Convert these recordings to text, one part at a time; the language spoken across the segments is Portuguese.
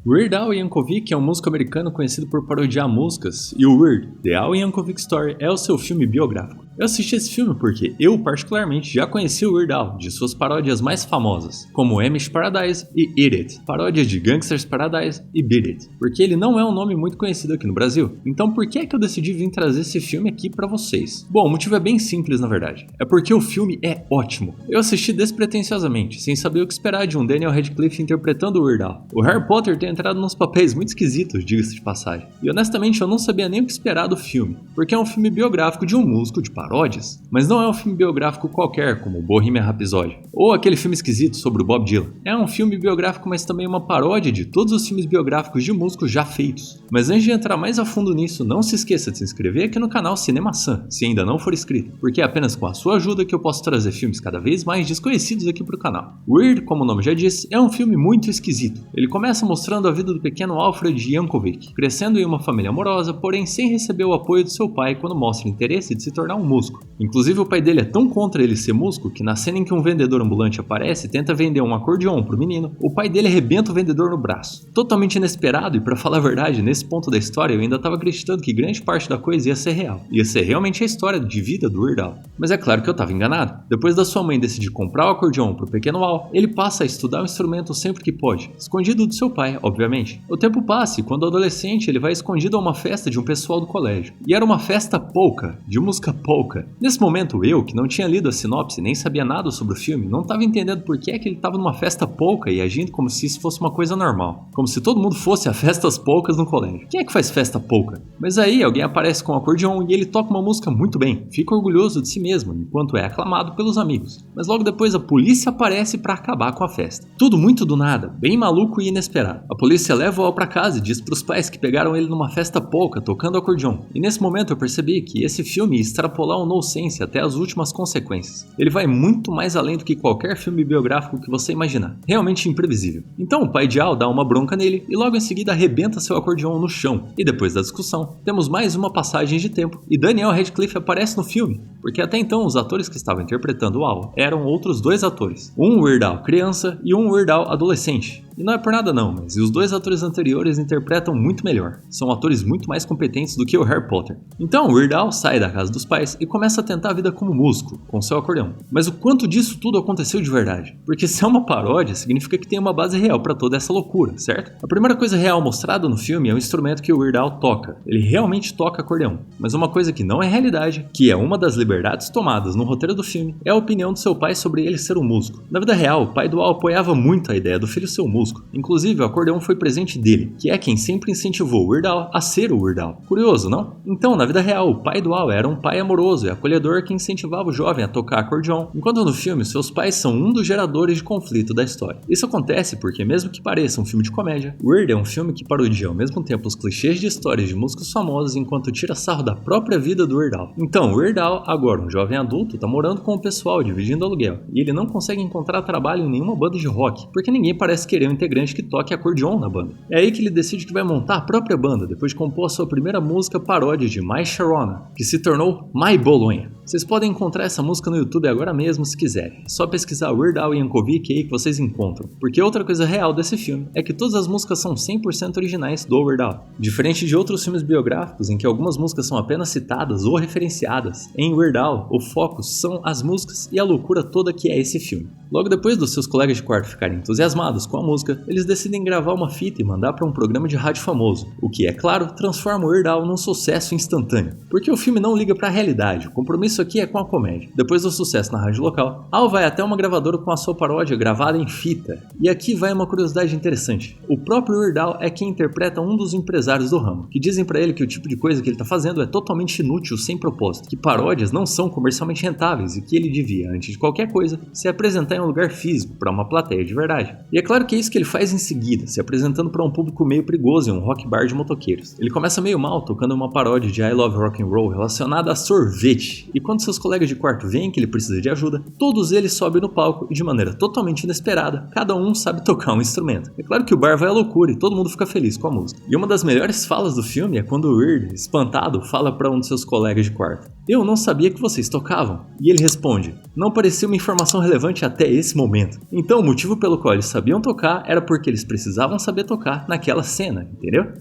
Weird Al Yankovic é um músico americano conhecido por parodiar músicas, e o Weird, The Al Yankovic Story, é o seu filme biográfico. Eu assisti esse filme porque eu, particularmente, já conheci o Weird Al de suas paródias mais famosas, como Amish Paradise e Eat It, paródias de Gangsta's Paradise e Beat It, porque ele não é um nome muito conhecido aqui no Brasil. Então por que é que eu decidi vir trazer esse filme aqui pra vocês? Bom, o motivo é bem simples na verdade, é porque o filme é ótimo. Eu assisti despretensiosamente, sem saber o que esperar de um Daniel Radcliffe interpretando o Weird Al. O Harry Potter tem entrado nos papéis muito esquisitos, diga-se de passagem, e honestamente eu não sabia nem o que esperar do filme, porque é um filme biográfico de um músico de paródias, mas não é um filme biográfico qualquer, como o Bohemian Rhapsody, ou aquele filme esquisito sobre o Bob Dylan. É um filme biográfico, mas também uma paródia de todos os filmes biográficos de músicos já feitos. Mas antes de entrar mais a fundo nisso, não se esqueça de se inscrever aqui no canal Cinema Sun, se ainda não for inscrito, porque é apenas com a sua ajuda que eu posso trazer filmes cada vez mais desconhecidos aqui pro canal. Weird, como o nome já diz, é um filme muito esquisito. Ele começa mostrando a vida do pequeno Alfred Yankovic, crescendo em uma família amorosa, porém sem receber o apoio do seu pai quando mostra interesse de se tornar um músico. Inclusive o pai dele é tão contra ele ser músico que na cena em que um vendedor ambulante aparece e tenta vender um acordeon pro menino, o pai dele arrebenta o vendedor no braço. Totalmente inesperado, e pra falar a verdade, nesse ponto da história eu ainda tava acreditando que grande parte da coisa ia ser real. Ia ser realmente a história de vida do Weird Al. Mas é claro que eu tava enganado. Depois da sua mãe decidir comprar o acordeon pro pequeno Al, ele passa a estudar o instrumento sempre que pode, escondido do seu pai, obviamente. O tempo passa e quando adolescente ele vai escondido a uma festa de um pessoal do colégio. E era uma festa polka, de música polka. Nesse momento eu, que não tinha lido a sinopse nem sabia nada sobre o filme, não estava entendendo por que é que ele estava numa festa polka e agindo como se isso fosse uma coisa normal. Como se todo mundo fosse a festas polkas no colégio. Quem é que faz festa polka? Mas aí alguém aparece com o acordeon e ele toca uma música muito bem. Fica orgulhoso de si mesmo, enquanto é aclamado pelos amigos. Mas logo depois a polícia aparece para acabar com a festa. Tudo muito do nada, bem maluco e inesperado. A polícia leva o Al para casa e diz pros pais que pegaram ele numa festa polka tocando acordeon. E nesse momento eu percebi que esse filme ia extrapolar o nonsense até as últimas consequências. Ele vai muito mais além do que qualquer filme biográfico que você imaginar. Realmente imprevisível. Então o pai de Al dá uma bronca nele e logo em seguida arrebenta seu acordeon no chão. E depois da discussão, temos mais uma passagem de tempo e Daniel Radcliffe aparece no filme, porque até então os atores que estavam interpretando o Al eram outros dois atores. Um Weird Al criança e um Weird Al adolescente. E não é por nada não, mas os dois atores anteriores interpretam muito melhor. São atores muito mais competentes do que o Harry Potter. Então o Weird Al sai da casa dos pais e começa a tentar a vida como músico, com seu acordeão. Mas o quanto disso tudo aconteceu de verdade? Porque se é uma paródia, significa que tem uma base real pra toda essa loucura, certo? A primeira coisa real mostrada no filme é o instrumento que o Weird Al toca. Ele realmente toca acordeão. Mas uma coisa que não é realidade, que é uma das liberdades tomadas no roteiro do filme, é a opinião do seu pai sobre ele ser um músico. Na vida real, o pai do Al apoiava muito a ideia do filho ser um músico. Inclusive, o acordeão foi presente dele, que é quem sempre incentivou o Weird Al a ser o Weird Al. Curioso, não? Então, na vida real, o pai do Al era um pai amoroso e acolhedor que incentivava o jovem a tocar acordeão, enquanto no filme, seus pais são um dos geradores de conflito da história. Isso acontece porque, mesmo que pareça um filme de comédia, Weird é um filme que parodia ao mesmo tempo os clichês de histórias de músicos famosos enquanto tira sarro da própria vida do Weird Al. Então, o Weird Al, agora um jovem adulto, tá morando com o pessoal, dividindo aluguel, e ele não consegue encontrar trabalho em nenhuma banda de rock, porque ninguém parece querer um integrante que toque acordeon na banda. É aí que ele decide que vai montar a própria banda, depois de compor a sua primeira música paródia de My Sharona, que se tornou My Bolonha. Vocês podem encontrar essa música no YouTube agora mesmo se quiserem. É só pesquisar Weird Al Yankovic aí que vocês encontram. Porque outra coisa real desse filme é que todas as músicas são 100% originais do Weird Al. Diferente de outros filmes biográficos em que algumas músicas são apenas citadas ou referenciadas, em Weird Al o foco são as músicas e a loucura toda que é esse filme. Logo depois dos seus colegas de quarto ficarem entusiasmados com a música, eles decidem gravar uma fita e mandar para um programa de rádio famoso, o que, é claro, transforma o Weird Al num sucesso instantâneo. Porque o filme não liga para a realidade, o compromisso aqui é com a comédia. Depois do sucesso na rádio local, Al vai até uma gravadora com a sua paródia gravada em fita. E aqui vai uma curiosidade interessante. O próprio Weird Al é quem interpreta um dos empresários do ramo, que dizem para ele que o tipo de coisa que ele está fazendo é totalmente inútil, sem propósito, que paródias não são comercialmente rentáveis e que ele devia, antes de qualquer coisa, se apresentar em um lugar físico para uma plateia de verdade. E é claro que é isso que ele faz em seguida, se apresentando para um público meio perigoso em um rock bar de motoqueiros. Ele começa meio mal, tocando uma paródia de I Love Rock and Roll relacionada a sorvete, e quando seus colegas de quarto veem que ele precisa de ajuda, todos eles sobem no palco e de maneira totalmente inesperada, cada um sabe tocar um instrumento. É claro que o bar vai à loucura e todo mundo fica feliz com a música. E uma das melhores falas do filme é quando o Weird, espantado, fala para um de seus colegas de quarto: "Eu não sabia que vocês tocavam." E ele responde: "Não parecia uma informação relevante até esse momento." Então o motivo pelo qual eles sabiam tocar era porque eles precisavam saber tocar naquela cena, entendeu?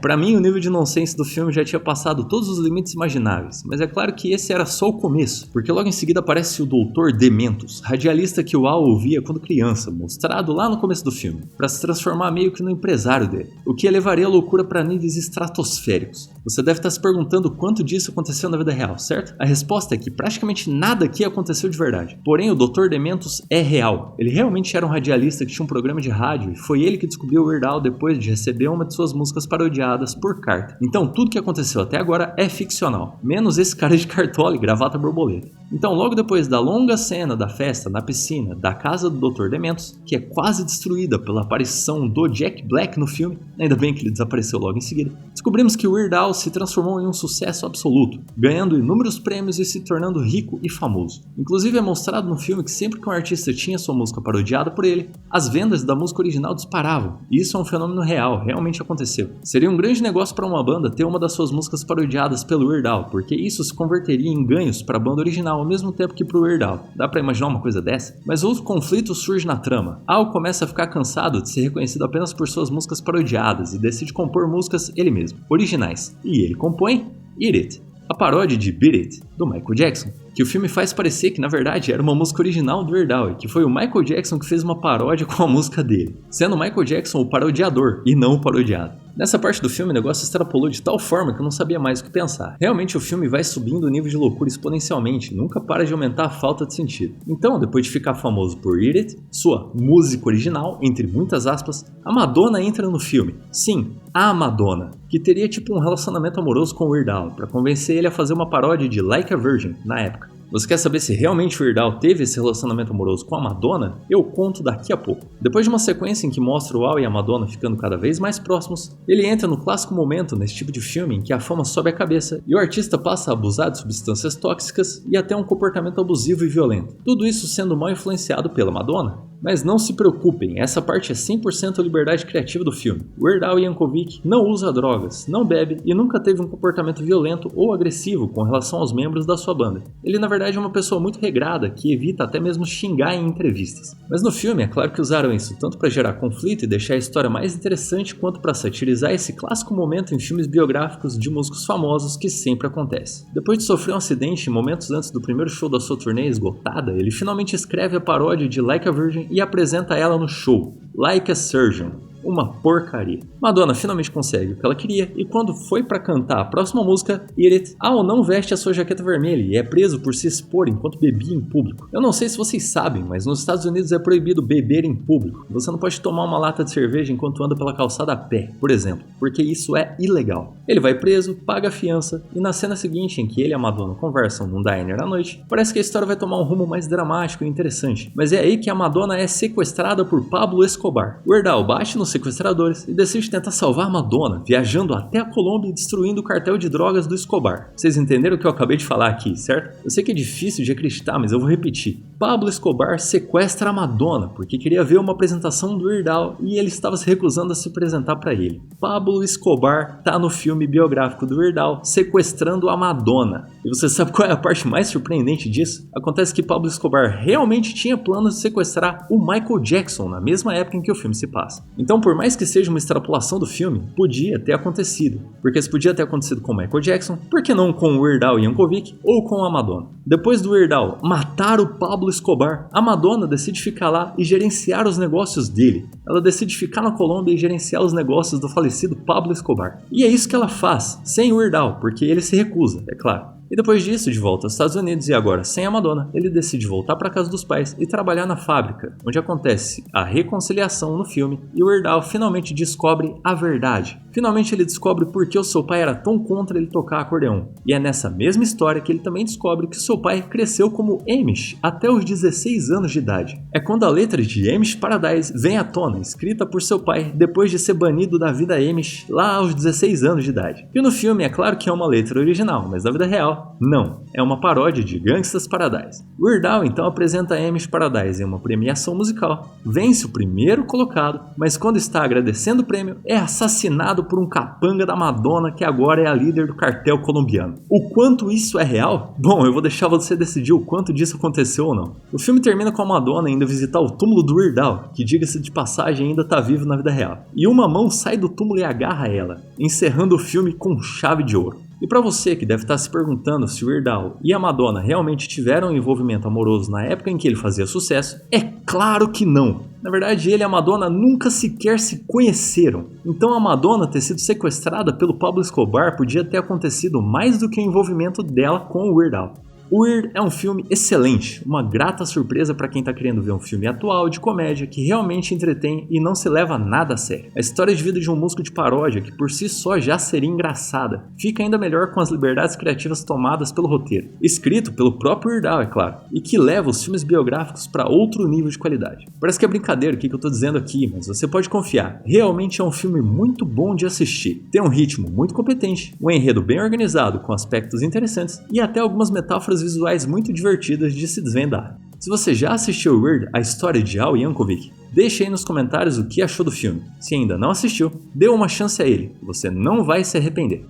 Pra mim o nível de nonsense do filme já tinha passado todos os limites imagináveis, mas é claro que esse era só o começo, porque logo em seguida aparece o Dr. Dementus, radialista que o Al ouvia quando criança, mostrado lá no começo do filme, para se transformar meio que no empresário dele, o que elevaria a loucura para níveis estratosféricos. Você deve estar se perguntando quanto disso aconteceu na vida real, certo? A resposta é que praticamente nada aqui aconteceu de verdade. Porém, o Dr. Dementus é real. Ele realmente era um radialista que tinha um programa de rádio e foi ele que descobriu o Weird Al depois de receber uma de suas músicas parodiadas por carta. Então tudo que aconteceu até agora é ficcional, menos esse cara de cartola e gravata borboleta. Então logo depois da longa cena da festa na piscina da casa do Dr. Dementus, que é quase destruída pela aparição do Jack Black no filme, ainda bem que ele desapareceu logo em seguida, descobrimos que o Weird Al se transformou em um sucesso absoluto, ganhando inúmeros prêmios e se tornando rico e famoso. Inclusive é mostrado no filme que sempre que um artista tinha sua música parodiada por ele, as vendas da música original disparavam, e isso é um fenômeno real, realmente aconteceu. Seria um grande negócio para uma banda ter uma das suas músicas parodiadas pelo Weird Al, porque isso se converteria em ganhos para a banda original ao mesmo tempo que para o Weird Al. Dá para imaginar uma coisa dessa? Mas outro conflito surge na trama. Al começa a ficar cansado de ser reconhecido apenas por suas músicas parodiadas e decide compor músicas ele mesmo, originais. E ele compõe Eat It, a paródia de Beat It, do Michael Jackson, que o filme faz parecer que na verdade era uma música original do Weird Al e que foi o Michael Jackson que fez uma paródia com a música dele, sendo o Michael Jackson o parodiador e não o parodiado. Nessa parte do filme o negócio extrapolou de tal forma que eu não sabia mais o que pensar. Realmente o filme vai subindo o nível de loucura exponencialmente, nunca para de aumentar a falta de sentido. Então, depois de ficar famoso por Eat It, sua música original, entre muitas aspas, a Madonna entra no filme. Sim, a Madonna, que teria tipo um relacionamento amoroso com o Weird Al, para convencer ele a fazer uma paródia de Like a Virgin, na época. Você quer saber se realmente o Weird Al teve esse relacionamento amoroso com a Madonna? Eu conto daqui a pouco. Depois de uma sequência em que mostra o Al e a Madonna ficando cada vez mais próximos, ele entra no clássico momento nesse tipo de filme em que a fama sobe a cabeça e o artista passa a abusar de substâncias tóxicas e até um comportamento abusivo e violento. Tudo isso sendo mal influenciado pela Madonna. Mas não se preocupem, essa parte é 100% liberdade criativa do filme. Weird Al Yankovic não usa drogas, não bebe e nunca teve um comportamento violento ou agressivo com relação aos membros da sua banda. Ele na verdade é uma pessoa muito regrada, que evita até mesmo xingar em entrevistas. Mas no filme é claro que usaram isso tanto para gerar conflito e deixar a história mais interessante, quanto para satirizar esse clássico momento em filmes biográficos de músicos famosos que sempre acontece. Depois de sofrer um acidente momentos antes do primeiro show da sua turnê esgotada, ele finalmente escreve a paródia de Like a Virgin e apresenta ela no show, Like a Surgeon. Uma porcaria. Madonna finalmente consegue o que ela queria e quando foi pra cantar a próxima música, Eat It, Al não veste a sua jaqueta vermelha e é preso por se expor enquanto bebia em público. Eu não sei se vocês sabem, mas nos Estados Unidos é proibido beber em público. Você não pode tomar uma lata de cerveja enquanto anda pela calçada a pé, por exemplo, porque isso é ilegal. Ele vai preso, paga a fiança e na cena seguinte em que ele e a Madonna conversam num diner à noite, parece que a história vai tomar um rumo mais dramático e interessante. Mas é aí que a Madonna é sequestrada por Pablo Escobar. O Weird Al bate nos sequestradores e decide tentar salvar Madonna, viajando até a Colômbia e destruindo o cartel de drogas do Escobar. Vocês entenderam o que eu acabei de falar aqui, certo? Eu sei que é difícil de acreditar, mas eu vou repetir. Pablo Escobar sequestra a Madonna porque queria ver uma apresentação do Weird Al e ele estava se recusando a se apresentar para ele. Pablo Escobar tá no filme biográfico do Weird Al sequestrando a Madonna. E você sabe qual é a parte mais surpreendente disso? Acontece que Pablo Escobar realmente tinha planos de sequestrar o Michael Jackson na mesma época em que o filme se passa. Então, por mais que seja uma extrapolação do filme, podia ter acontecido. Porque se podia ter acontecido com Michael Jackson, por que não com o Weird Al Yankovic ou com a Madonna? Depois do Weird Al matar o Pablo Escobar, a Madonna decide ficar lá e gerenciar os negócios dele. Ela decide ficar na Colômbia e gerenciar os negócios do falecido Pablo Escobar. E é isso que ela faz, sem o Weird Al, porque ele se recusa, é claro. E depois disso, de volta aos Estados Unidos e agora sem a Madonna, ele decide voltar para casa dos pais e trabalhar na fábrica, onde acontece a reconciliação no filme e o Weird Al finalmente descobre a verdade. Finalmente ele descobre por que o seu pai era tão contra ele tocar acordeão. E é nessa mesma história que ele também descobre que seu pai cresceu como Amish até os 16 anos de idade. É quando a letra de Amish Paradise vem à tona, escrita por seu pai depois de ser banido da vida Amish lá aos 16 anos de idade. E no filme é claro que é uma letra original, mas na vida real, não. É uma paródia de Gangsta's Paradise. Weird Al então apresenta Amish Paradise em uma premiação musical. Vence o primeiro colocado, mas quando está agradecendo o prêmio, é assassinado por um capanga da Madonna que agora é a líder do cartel colombiano. O quanto isso é real? Bom, eu vou deixar você decidir o quanto disso aconteceu ou não. O filme termina com a Madonna indo visitar o túmulo do Weird Al, que diga-se de passagem ainda está vivo na vida real. E uma mão sai do túmulo e agarra ela, encerrando o filme com chave de ouro. E para você que deve estar se perguntando se o Weird Al e a Madonna realmente tiveram um envolvimento amoroso na época em que ele fazia sucesso, é claro que não. Na verdade, ele e a Madonna nunca sequer se conheceram. Então a Madonna ter sido sequestrada pelo Pablo Escobar podia ter acontecido mais do que o envolvimento dela com o Weird Al. Weird é um filme excelente, uma grata surpresa para quem está querendo ver um filme atual de comédia que realmente entretém e não se leva nada a sério. A história de vida de um músico de paródia, que por si só já seria engraçada, fica ainda melhor com as liberdades criativas tomadas pelo roteiro, escrito pelo próprio Weird Al, é claro, e que leva os filmes biográficos para outro nível de qualidade. Parece que é brincadeira o que eu estou dizendo aqui, mas você pode confiar, realmente é um filme muito bom de assistir. Tem um ritmo muito competente, um enredo bem organizado com aspectos interessantes e até algumas metáforas visuais muito divertidas de se desvendar. Se você já assistiu Weird, a história de Al Yankovic, deixe aí nos comentários o que achou do filme. Se ainda não assistiu, dê uma chance a ele, você não vai se arrepender.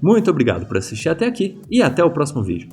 Muito obrigado por assistir até aqui e até o próximo vídeo.